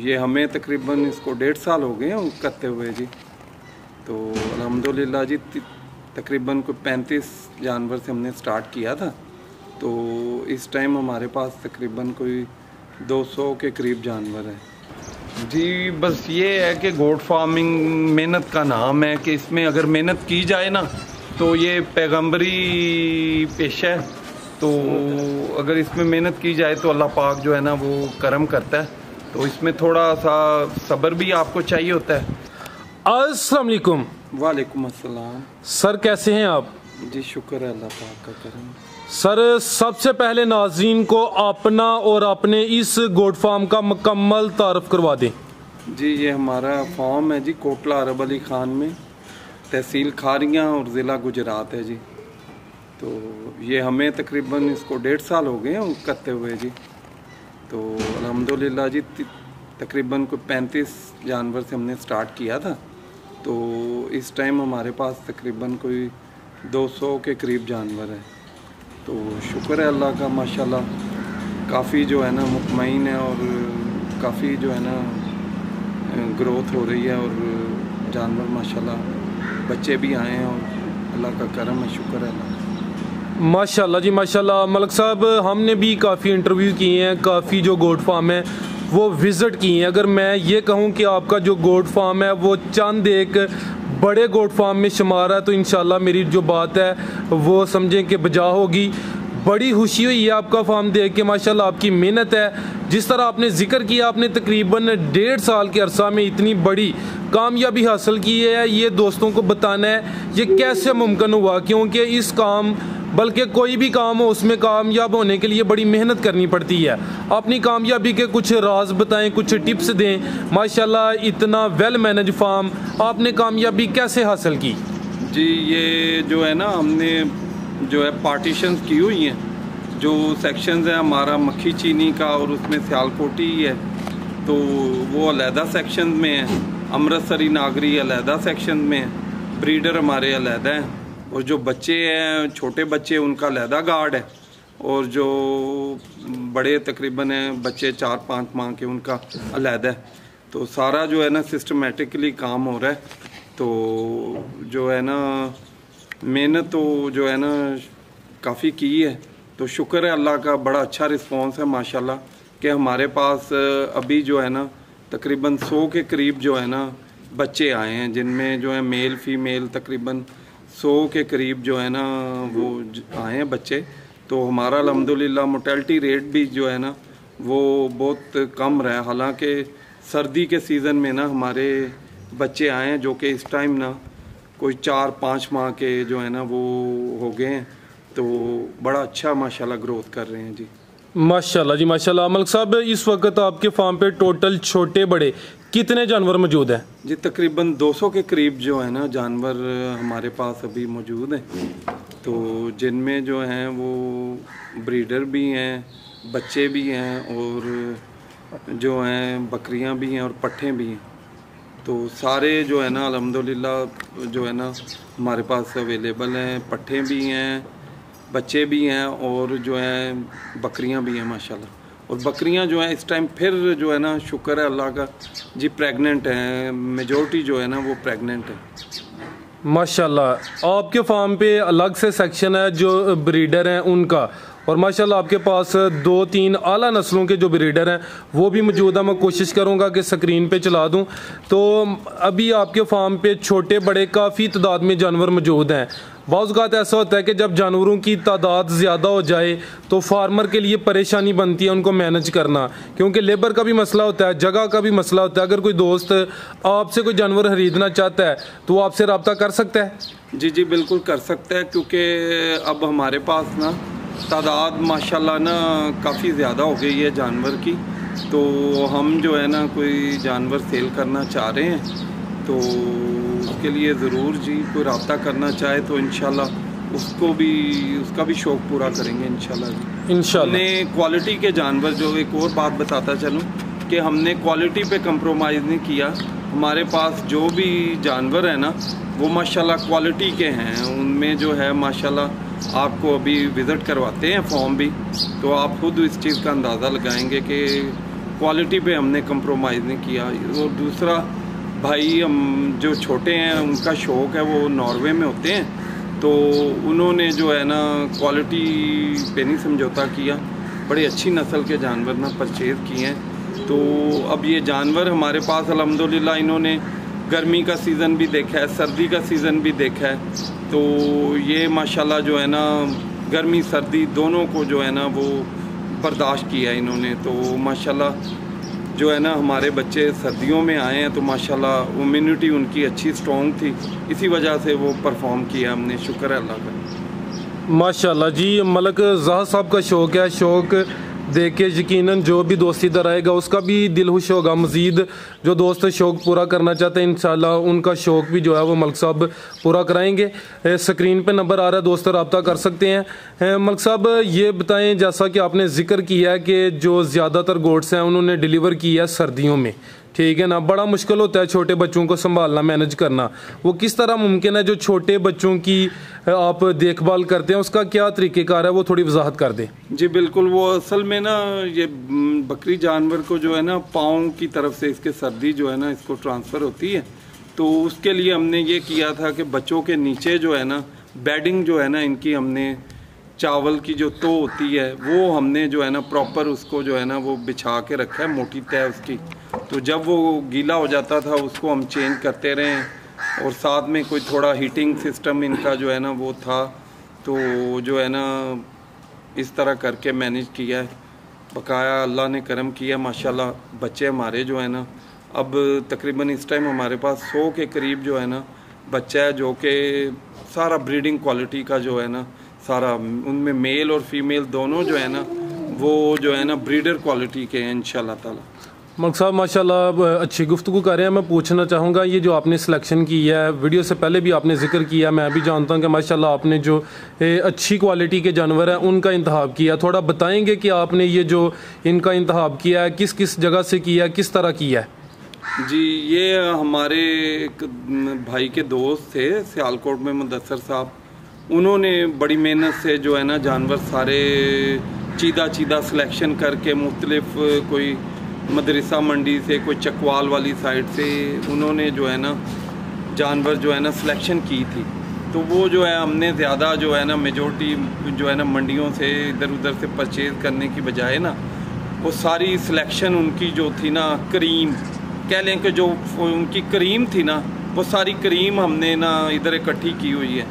ये हमें तकरीबन इसको 1.5 साल हो गए हैं करते हुए जी। तो अल्हम्दुलिल्लाह जी तकरीबन कोई 35 जानवर से हमने स्टार्ट किया था। तो इस टाइम हमारे पास तकरीबन कोई 200 के करीब जानवर हैं जी। बस ये है कि गोट फार्मिंग मेहनत का नाम है कि इसमें अगर मेहनत की जाए ना तो ये पैगंबरी पेशा है। तो अगर इसमें मेहनत की जाए तो अल्लाह पाक जो है ना वो करम करता है। तो इसमें थोड़ा सा सब्र भी आपको चाहिए होता है। अस्सलाम वालेकुम। वालेकुम अस्सलाम। सर कैसे हैं आप? जी शुक्र है अल्लाह पाक का करम। सर सबसे पहले नाज़रीन को अपना और अपने इस गोट फार्म का मुकम्मल तारफ़ करवा दें। जी ये हमारा फार्म है जी कोटला अरब अली खान में, तहसील खारियाँ और ज़िला गुजरात है जी। तो ये हमें तकरीबन इसको 1.5 साल हो गए हैं करते हुए जी। तो अल्हम्दुलिल्लाह जी तकरीबन कोई 35 जानवर से हमने स्टार्ट किया था। तो इस टाइम हमारे पास तकरीबन कोई 200 के करीब जानवर हैं। तो शुक्र है अल्लाह का माशाल्लाह, काफ़ी जो है ना मुतमईन है और काफ़ी जो है ना ग्रोथ हो रही है और जानवर माशाल्लाह बच्चे भी आए हैं और अल्लाह का करम है, शुक्र है अल्लाह। माशाल्लाह जी माशाल्लाह। मलक साहब हमने भी काफ़ी इंटरव्यू किए हैं, काफ़ी जो गोट फार्म है वो विज़िट किए हैं। अगर मैं ये कहूँ कि आपका जो गोट फार्म है वो चंद एक बड़े गोट फार्म में शुमार है तो इंशाल्लाह मेरी जो बात है वो समझें कि बजा होगी। बड़ी खुशी हुई है आपका फार्म देख के, माशाल्लाह आपकी मेहनत है। जिस तरह आपने जिक्र किया आपने तकरीबन 1.5 साल के अरसा में इतनी बड़ी कामयाबी हासिल की है, ये दोस्तों को बताना है ये कैसे मुमकिन हुआ। क्योंकि इस काम बल्कि कोई भी काम हो उसमें कामयाब होने के लिए बड़ी मेहनत करनी पड़ती है। अपनी कामयाबी के कुछ राज बताएं, कुछ टिप्स दें। माशाल्लाह इतना वेल मैनेज फार्म आपने कामयाबी कैसे हासिल की? जी ये जो है ना हमने जो है पार्टीशंस की हुई हैं, जो सेक्शंस है हमारा मक्खी चीनी का और उसमें सियालकोटी है तो वो अलहदा सेक्शन में है, अमृतसरी नागरी अलहदा सेक्शन में है, ब्रीडर हमारे अलहदा हैं और जो बच्चे हैं छोटे बच्चे उनका अलहदा गार्ड है और जो बड़े तकरीबन हैं बच्चे 4-5 माह के उनका अलहदा है। तो सारा जो है ना सिस्टमेटिकली काम हो रहा है। तो जो है ना मेहनत तो जो है ना काफ़ी की है। तो शुक्र है अल्लाह का, बड़ा अच्छा रिस्पांस है माशाल्लाह कि हमारे पास अभी जो है ना तकरीबन 100 के करीब जो है ना बच्चे आए हैं, जिनमें जो है मेल फीमेल तकरीबन 100 के करीब जो है ना वो आए हैं बच्चे। तो हमारा अल्हम्दुलिल्लाह मोर्टेलिटी रेट भी जो है ना वो बहुत कम रहा है। हालांकि सर्दी के सीज़न में ना हमारे बच्चे आए हैं जो कि इस टाइम ना कोई 4-5 माह के जो है ना वो हो गए हैं। तो बड़ा अच्छा माशाल्लाह ग्रोथ कर रहे हैं जी। माशाल्लाह जी माशाल्लाह। मलक साहब इस वक्त आपके फार्म पे टोटल छोटे बड़े कितने जानवर मौजूद हैं? जी तकरीबन 200 के करीब जो है ना जानवर हमारे पास अभी मौजूद हैं। तो जिनमें जो हैं वो ब्रीडर भी हैं, बच्चे भी हैं और जो हैं बकरियां भी हैं और पट्ठे भी हैं। तो सारे जो है ना अल्हम्दुलिल्लाह जो है ना हमारे पास अवेलेबल हैं, पट्ठे भी हैं, बच्चे भी हैं और जो हैं बकरियां भी हैं माशाल्लाह। और बकरियां जो हैं इस टाइम फिर जो है ना शुक्र है अल्लाह का जी प्रेग्नेंट हैं, मेजॉरिटी जो है ना वो प्रेग्नेंट है माशाल्लाह। आपके फार्म पे अलग से सेक्शन है जो ब्रीडर हैं उनका, और माशाल्लाह आपके पास 2-3 आला नस्लों के जो ब्रीडर हैं वो भी मौजूद है। मैं कोशिश करूंगा कि स्क्रीन पे चला दूं। तो अभी आपके फार्म पे छोटे बड़े काफ़ी तादाद में जानवर मौजूद हैं। बाज़ औक़ात ऐसा होता है कि जब जानवरों की तादाद ज़्यादा हो जाए तो फार्मर के लिए परेशानी बनती है उनको मैनेज करना, क्योंकि लेबर का भी मसला होता है, जगह का भी मसला होता है। अगर कोई दोस्त आपसे कोई जानवर ख़रीदना चाहता है तो वो आपसे रब्ता कर सकता है? जी जी बिल्कुल कर सकता है, क्योंकि अब हमारे पास ना तादाद माशाल्लाह ना काफ़ी ज़्यादा हो गई है जानवर की। तो हम जो है ना कोई जानवर सेल करना चाह रहे हैं तो उसके लिए ज़रूर जी कोई रब्ता करना चाहे तो इंशाल्लाह उसका भी शौक़ पूरा करेंगे इंशाल्लाह जी। हमने क्वालिटी के जानवर, जो एक और बात बताता चलूँ कि हमने क्वालिटी पे कंप्रोमाइज़ नहीं किया। हमारे पास जो भी जानवर है ना वो माशाल्लाह क्वालिटी के हैं। उनमें जो है माशाल्लाह आपको अभी विज़िट करवाते हैं फॉर्म भी, तो आप खुद इस चीज़ का अंदाज़ा लगाएंगे कि क्वालिटी पे हमने कंप्रोमाइज़ नहीं किया। और दूसरा भाई हम जो छोटे हैं उनका शौक़ है, वो नॉर्वे में होते हैं, तो उन्होंने जो है ना क्वालिटी पे नहीं समझौता किया, बड़ी अच्छी नस्ल के जानवर ना परचेज़ किए हैं। तो अब ये जानवर हमारे पास अल्हम्दुलिल्लाह इन्होंने गर्मी का सीज़न भी देखा है, सर्दी का सीज़न भी देखा है, तो ये माशाल्लाह जो है ना गर्मी सर्दी दोनों को जो है ना वो बर्दाश्त किया है इन्होंने। तो माशाल्लाह जो है ना हमारे बच्चे सर्दियों में आए हैं, तो माशाल्लाह इम्यूनिटी उनकी अच्छी स्ट्रॉन्ग थी, इसी वजह से वो परफॉर्म किया हमने, शुक्र है अल्लाह का। माशाल्लाह जी, मलक ज़ाहर साहब का शौक़ है, शौक़ देख के यकीनन जो भी दोस्त इधर आएगा उसका भी दिल खुश होगा। मज़ीद जो दोस्त शौक़ पूरा करना चाहते हैं इंशाल्लाह उनका शौक़ भी जो है वो मलक साहब पूरा कराएंगे। स्क्रीन पे नंबर आ रहा है, दोस्त रब्ता कर सकते हैं। मलक साहब ये बताएं, जैसा कि आपने ज़िक्र किया है कि जो ज़्यादातर गोट्स हैं उन्होंने डिलीवर किया है सर्दियों में, ठीक है ना, बड़ा मुश्किल होता है छोटे बच्चों को संभालना, मैनेज करना, वो किस तरह मुमकिन है? जो छोटे बच्चों की आप देखभाल करते हैं उसका क्या तरीक़ेकार है, वो थोड़ी वजाहत कर दें। जी बिल्कुल, वो असल में ना ये बकरी जानवर को जो है ना पाँव की तरफ से इसके सर्दी जो है ना इसको ट्रांसफ़र होती है, तो उसके लिए हमने ये किया था कि बच्चों के नीचे जो है ना बेडिंग जो है ना इनकी हमने चावल की जो तो होती है वो हमने जो है ना प्रॉपर उसको जो है ना वो बिछा के रखा है, मोटी तय उसकी, तो जब वो गीला हो जाता था उसको हम चेंज करते रहे। और साथ में कोई थोड़ा हीटिंग सिस्टम इनका जो है ना वो था, तो जो है ना इस तरह करके मैनेज किया है। बकाया अल्लाह ने करम किया माशाल्लाह, बच्चे हमारे जो है ना अब तकरीबन इस टाइम हमारे पास 100 के करीब जो है ना बच्चा है, जो कि सारा ब्रीडिंग क्वालिटी का जो है ना सारा, उनमें मेल और फीमेल दोनों जो है ना वो जो है ना ब्रीडर क्वालिटी के हैं इंशाल्लाह ताला। मलक साहब माशाल्लाह अच्छी गुफ्तगू कर रहे हैं। मैं पूछना चाहूँगा, ये जो आपने सिलेक्शन की है, वीडियो से पहले भी आपने जिक्र किया, मैं भी जानता हूँ कि माशाल्लाह आपने जो अच्छी क्वालिटी के जानवर हैं उनका इंतखाब किया, थोड़ा बताएंगे कि आपने ये जो इनका इंतखाब किया है किस किस जगह से किया है, किस तरह किया है? जी, ये हमारे एक भाई के दोस्त थे सियालकोट में, मुदस्सर साहब, उन्होंने बड़ी मेहनत से जो है ना जानवर सारे चीदा सिलेक्शन करके मुख्तलिफ, कोई मदरसा मंडी से, कोई चकवाल वाली साइड से उन्होंने जो है ना जानवर जो है ना सिलेक्शन की थी। तो वो जो है हमने ज़्यादा जो है ना मेजॉरिटी जो है ना मंडियों से इधर उधर से परचेज़ करने की बजाय ना वो सारी सिलेक्शन उनकी जो थी ना करीम, कह लें कि जो उनकी करीम थी ना वो सारी करीम हमने ना इधर इकट्ठी की हुई है।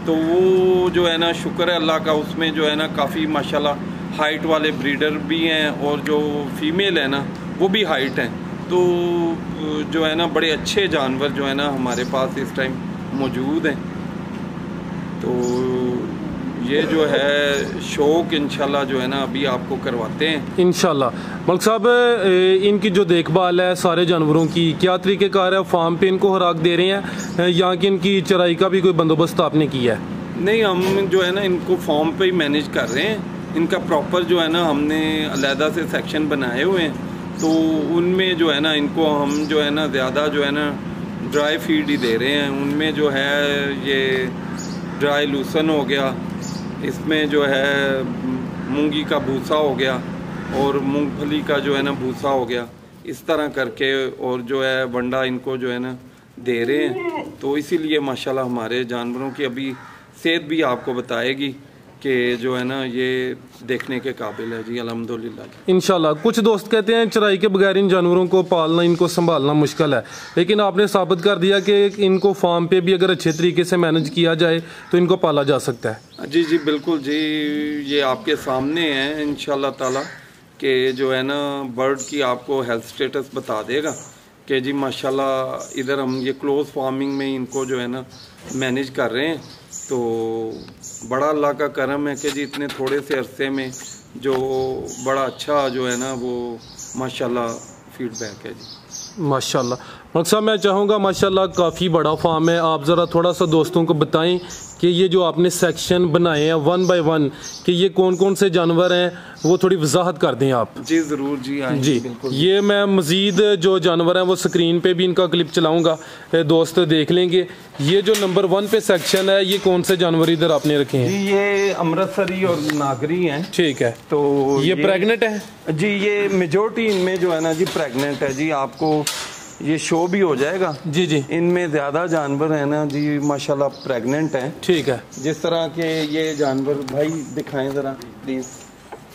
तो वो जो है ना शुक्र है अल्लाह का, उसमें जो है ना काफ़ी माशाल्लाह हाइट वाले ब्रीडर भी हैं और जो फीमेल है ना वो भी हाइट हैं। तो जो है ना बड़े अच्छे जानवर जो है ना हमारे पास इस टाइम मौजूद हैं। तो ये जो है शौक़ इंशाल्लाह जो है ना अभी आपको करवाते हैं इंशाल्लाह। मलक साहब इनकी जो देखभाल है सारे जानवरों की, क्या तरीक़ेकार है? फार्म पे इनको खुराक दे रहे हैं या कि इनकी चराई का भी कोई बंदोबस्त आपने किया है? नहीं, हम जो है ना इनको फार्म पे ही मैनेज कर रहे हैं। इनका प्रॉपर जो है ना हमने अलहदा से सेक्शन बनाए हुए हैं, तो उनमें जो है ना इनको हम जो है ना ज़्यादा जो है ना ड्राई फीड ही दे रहे हैं। उनमें जो है ये ड्राई लूसन हो गया, इसमें जो है मूंगी का भूसा हो गया और मूंगफली का जो है ना भूसा हो गया, इस तरह करके और जो है वंडा इनको जो है ना दे रहे हैं। तो इसीलिए माशाल्लाह हमारे जानवरों की अभी सेहत भी आपको बताएगी कि जो है ना ये देखने के काबिल है। जी अल्हम्दुलिल्लाह इंशाल्लाह। कुछ दोस्त कहते हैं चराई के बगैर इन जानवरों को पालना, इनको संभालना मुश्किल है, लेकिन आपने साबित कर दिया कि इनको फार्म पे भी अगर अच्छे तरीके से मैनेज किया जाए तो इनको पाला जा सकता है। जी जी बिल्कुल जी, ये आपके सामने है इंशाल्लाह ताला कि जो है ना बर्ड की आपको हेल्थ स्टेटस बता देगा कि जी माशाल्लाह इधर हम ये क्लोज फार्मिंग में इनको जो है ना मैनेज कर रहे हैं। तो बड़ा अल्लाह का करम है कि जी इतने थोड़े से अरसे में जो बड़ा अच्छा जो है ना वो माशाल्लाह फीडबैक है जी। माशाल्लाह। मलिक साहब मैं चाहूँगा माशाल्लाह काफ़ी बड़ा फार्म है, आप ज़रा थोड़ा सा दोस्तों को बताएं कि ये जो आपने सेक्शन बनाए हैं 1 बाय 1 कि ये कौन कौन से जानवर हैं, वो थोड़ी वजाहत कर दें आप। जी ज़रूर जी, जी बिल्कुल। ये मैं मज़ीद जो जानवर हैं वो स्क्रीन पे भी इनका क्लिप चलाऊंगा, दोस्त देख लेंगे। ये जो नंबर 1 पे सेक्शन है, ये कौन से जानवर इधर आपने रखे हैं? जी ये अमृतसरी और नागरी हैं। ठीक है, तो ये प्रेग्नेंट है जी, ये मेजोरिटी इनमें जो है ना जी प्रेग्नेंट है जी। आपको ये शो भी हो जाएगा जी जी। इनमें ज़्यादा जानवर है ना जी माशाल्लाह प्रेग्नेंट हैं। ठीक है, जिस तरह के ये जानवर भाई दिखाएं ज़रा प्लीज़।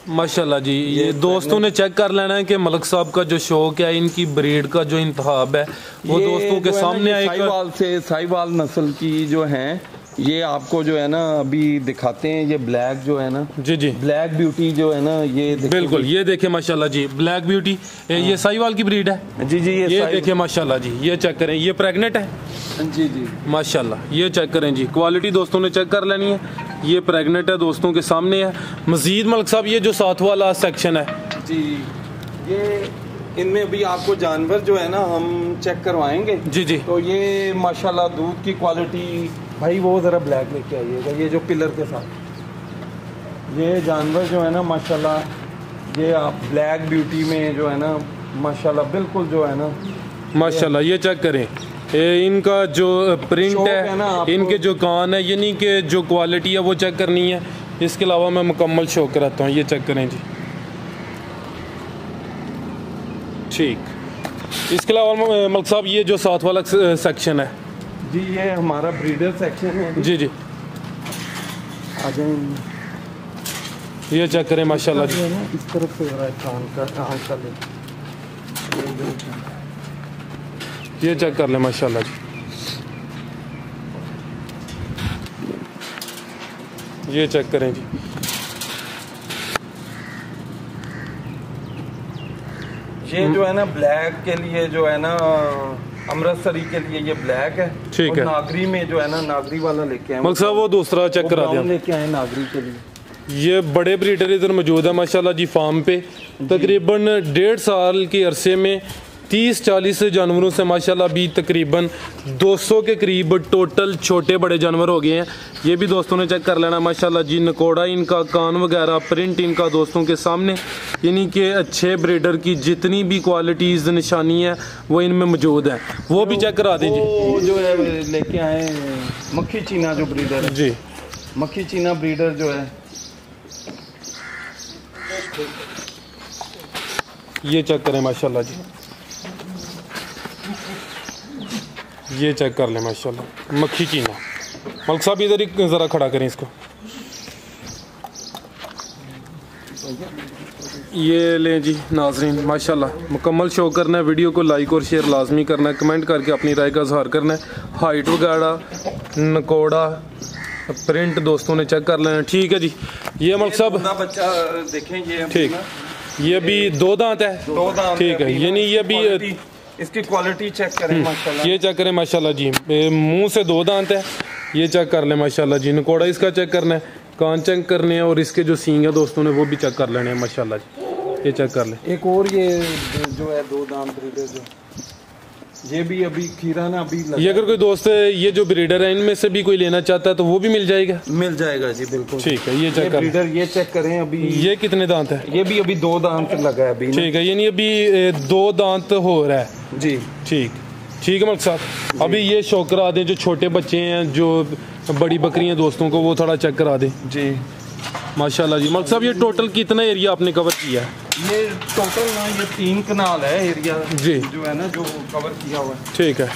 माशाल्लाह जी, ये दोस्तों ने चेक कर लेना है कि मलिक साहब का जो शौक है, इनकी ब्रीड का जो इंतखाब है वो दोस्तों के सामने आएगा। साहिवाल नस्ल की जो हैं, ये आपको जो है ना अभी दिखाते हैं। ये ब्लैक जो है ना जी जी, ब्लैक ब्यूटी जो है ना, ये बिल्कुल, ये देखिए माशाल्लाह जी ब्लैक ब्यूटी, ये साहिवाल की ब्रीड है जी जी। ये देखिए माशाल्लाह जी, ये चेक करें, ये प्रेग्नेंट है जी जी माशाल्लाह। ये चेक करें जी, क्वालिटी दोस्तों ने चेक कर लेनी है, ये प्रेग्नेंट है दोस्तों के सामने है। मजीद मलिक साहब ये जो साथ वाला सेक्शन है जी, ये इनमें अभी आपको जानवर जो है ना हम चेक करवाएंगे जी जी। तो ये माशाल्लाह दूध की क्वालिटी भाई, वो ज़रा ब्लैक लेके आइएगा। ये जो पिलर के साथ ये जानवर जो है ना माशाल्लाह, ये आप ब्लैक ब्यूटी में जो है ना माशाल्लाह बिल्कुल जो है ना माशाल्लाह, ये चेक करें, इनका जो प्रिंट है, इनके जो कान है, यानी कि जो क्वालिटी है वो चेक करनी है। इसके अलावा मैं मुकम्मल शो कराता हूँ, ये चेक करें जी। ठीक, इसके अलावा मलिक साहब ये जो साथ वाला सेक्शन है जी, ये हमारा ब्रीडर सेक्शन है जी जी। आ जाए, ये चेक करें माशाल्लाह जी, इस तरफ से जरा कान का ये चेक कर ले माशाल्लाह जी। ये चेक करें जी, ये जो है ना ब्लैक के लिए जो है ना अमृतसरी के लिए ये ब्लैक है। ठीक है, नागरी में जो है ना नागरी वाला लेके आए मलिक साहब, वो दूसरा चेक करा दिया लेके आए नागरी के लिए। ये बड़े ब्रीडर इधर मौजूद है माशाल्लाह जी फार्म पे। तकरीबन 1.5 साल के अरसे में 30-40 जानवरों से माशाल्लाह अभी तकरीबन 200 के करीब टोटल छोटे बड़े जानवर हो गए हैं। ये भी दोस्तों ने चेक कर लेना माशाल्लाह जी। नकोड़ा इनका, कान वगैरह, प्रिंट इनका दोस्तों के सामने, यानी कि अच्छे ब्रीडर की जितनी भी क्वालिटीज़ निशानी है वो इनमें मौजूद है, वो भी चेक करा दीजिए। वो जो है लेके आए मक्खी चीना जो ब्रीडर है जी, मक्खी चीना ब्रीडर जो है, ये चेक करें माशाल्लाह जी। ये चेक कर लें माशाल्लाह, मक्खी चीना। मलिक साहब इधर ही ज़रा खड़ा करें इसको। ये लें जी नाजरीन, माशाल्लाह मुकम्मल शो करना है। वीडियो को लाइक और शेयर लाजमी करना है, कमेंट करके अपनी राय का इजहार करना है। हाइट वगैरह, नकोड़ा, प्रिंट दोस्तों ने चेक कर लेना। ठीक है जी। ये मलिक साहब बच्चा देखें, ये ठीक, ये भी 2 दांत है। 2 दांत ठीक है, यानी ये भी इसकी क्वालिटी चेक करें माशाल्लाह। ये चेक करें माशाल्लाह जी, मुंह से 2 दांत है। ये चेक कर ले माशाल्लाह जी। नकोड़ा इसका चेक करना है, कान चेक करने हैं, और इसके जो सींग है दोस्तों ने वो भी चेक कर लेने हैं माशाल्लाह जी। ये चेक कर ले। एक और ये जो है 2 दांत ब्रीडर जो, ये भी अभी खीरा ना अभी ये अगर कोई दोस्त ये जो ब्रीडर है इनमें से भी कोई लेना चाहता है तो वो भी मिल जाएगा? मिल जाएगा जी बिल्कुल। ठीक है, ये चेक कर ब्रीडर, ये चेक करें अभी। ये कितने दांत है? ये भी अभी 2 दांत लगा है अभी। ठीक है, यानी अभी 2 दांत हो रहा है जी। ठीक है मलिक साहब। अभी ये शो करा दें, जो छोटे बच्चे हैं, जो बड़ी बकरियां दोस्तों को, वो थोड़ा चेक करा दें जी। माशाल्लाह जी। मलिक साहब ये टोटल कितना एरिया आपने कवर किया है? ये टोटल ना ये 3 कनाल है एरिया जी, जो है ना जो कवर किया हुआ है। ठीक है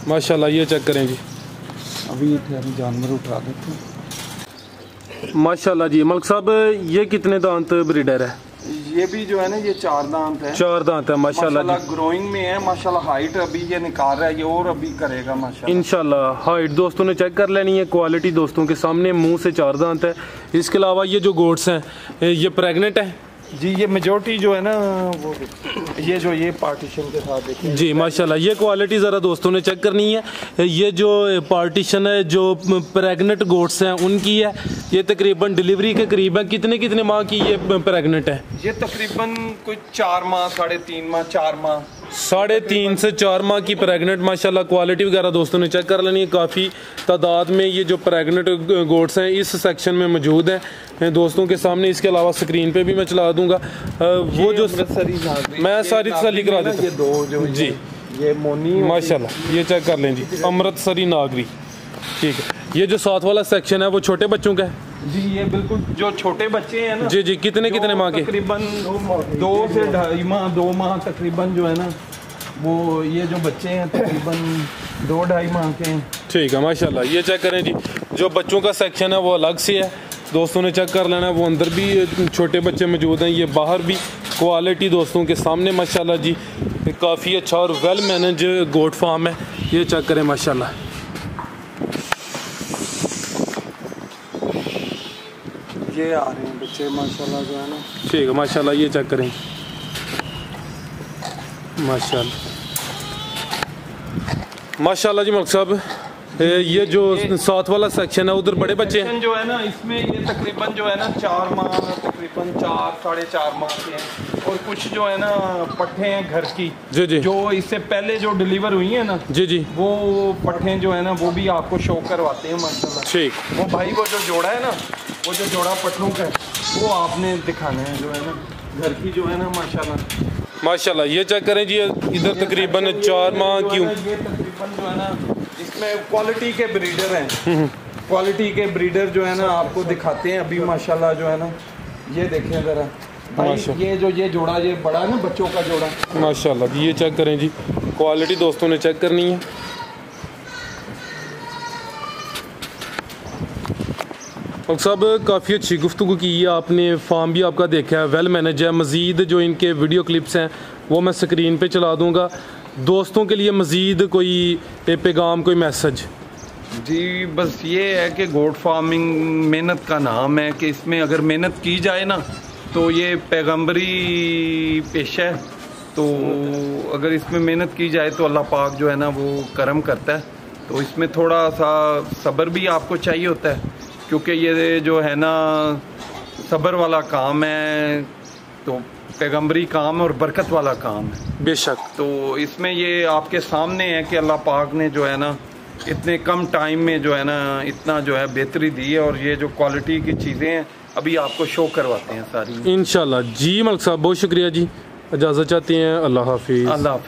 माशाल्लाह। ये चेक करें जी, अभी जानवर उठा देते हैं माशाल्लाह जी। मलिक साहब ये कितने दांत ब्रीडर है? ये भी जो है ना ये 4 दांत है। 4 दांत है माशाल्लाह जी। ग्रोइंग में है माशाल्लाह। हाइट अभी ये निकाल रहा है, ये और अभी करेगा माशाल्लाह इंशाल्लाह। हाइट दोस्तों ने चेक कर लेनी है, क्वालिटी दोस्तों के सामने। मुंह से 4 दांत है। इसके अलावा ये जो गोट्स हैं ये प्रेग्नेंट है जी ये मेजोरिटी जो है ना वो ये पार्टीशन के साथ देखिए जी माशाल्लाह। ये क्वालिटी ज़रा दोस्तों ने चेक करनी है। ये जो पार्टीशन है जो प्रेग्नेंट गोट्स हैं उनकी है। ये तकरीबन डिलीवरी के करीब है। कितने माह की ये प्रेग्नेंट है? ये तकरीबन कोई 4 माह 3.5 माह 4 माह 3.5 से 4 माह की प्रेग्नेंट माशाल्लाह। क्वालिटी वगैरह दोस्तों ने चेक कर लेनी है। काफ़ी तादाद में ये जो प्रेग्नेंट गोट्स हैं इस सेक्शन में मौजूद हैं दोस्तों के सामने। इसके अलावा स्क्रीन पे भी मैं चला दूंगा वो जो मैं सारी तसल्ली करा देता ये दो जो जी ये मोनी माशाल्लाह। ये चेक कर लें जी, अमृतसरी नागरी। ठीक है। ये जो साथ वाला सेक्शन है वो छोटे बच्चों का है जी। ये बिल्कुल जो छोटे बच्चे हैं ना जी जी। कितने माह के? तकरीबन 2 से 2.5 माह 2 माह तकरीबन जो है ना वो ये जो बच्चे हैं तकरीबन 2-2.5 माह के हैं। ठीक है माशाल्लाह। ये चेक करें जी, जो बच्चों का सेक्शन है वो अलग से है दोस्तों ने चेक कर लेना है। वो अंदर भी छोटे बच्चे मौजूद हैं, ये बाहर भी। क्वालिटी दोस्तों के सामने माशाल्लाह जी काफ़ी अच्छा और वेल मैनेज गोट फार्म है। ये चेक करें माशाल्लाह। ये आ रहे हैं बच्चे माशाल्लाह जो है ना। ठीक है माशाल्लाह। ये चेक करें माशाल्लाह जी। मलिक साहब ये जो साथ वाला सेक्शन है उधर बड़े बच्चे हैं जो है ना इसमें ये तकरीबन जो है ना 4 माह तकरीबन 4-4.5 माह के हैं। और कुछ जो है ना पट्ठे हैं घर की जी जी जो इससे पहले जो डिलीवर हुई है ना जी जी वो पट्ठे जो है ना वो भी आपको शो करवाते हैं माशाल्लाह। ठीक। वो भाई वो जो जोड़ा है ना वो जो जोड़ा पट्ठों का वो आपने दिखाना है जो है ना घर की जो है ना माशाल्लाह। ये चेक करें जी, इधर तकरीबन 4 माह की। ये तकरीबन जो है ना इसमें क्वालिटी के ब्रीडर हैं। क्वालिटी के ब्रीडर जो है ना आपको दिखाते हैं अभी माशाल्लाह जो है ना। ये देखें ज़रा भाई ये जोड़ा ये बड़ा है ना बच्चों का जोड़ा माशाल्लाह जी। ये चेक करें जी, क्वालिटी दोस्तों ने चेक करनी है। सब काफ़ी अच्छी गुफ्तगू की है आपने। फार्म भी आपका देखा है, वेल मैनेज है। मज़ीद जो इनके वीडियो क्लिप्स हैं वो मैं स्क्रीन पे चला दूंगा दोस्तों के लिए। मज़ीद कोई पैगाम कोई मैसेज? जी बस ये है कि गोट फार्मिंग मेहनत का नाम है कि इसमें अगर मेहनत की जाए ना तो ये पैगंबरी पेशा है। तो अगर इसमें मेहनत की जाए तो अल्लाह पाक जो है ना वो करम करता है। तो इसमें थोड़ा सा सब्र भी आपको चाहिए होता है क्योंकि ये जो है ना सब्र वाला काम है तो पैगंबरी काम और बरकत वाला काम है बेशक। तो इसमें ये आपके सामने है कि अल्लाह पाक ने जो है ना इतने कम टाइम में जो है ना इतना जो है बेहतरी दी है। और ये जो क्वालिटी की चीज़ें हैं अभी आपको शो करवाते हैं सारी इंशाल्लाह। जी मलिक साहब बहुत शुक्रिया जी, इजाज़त चाहते हैं। अल्लाह हाफिज़। अल्लाह।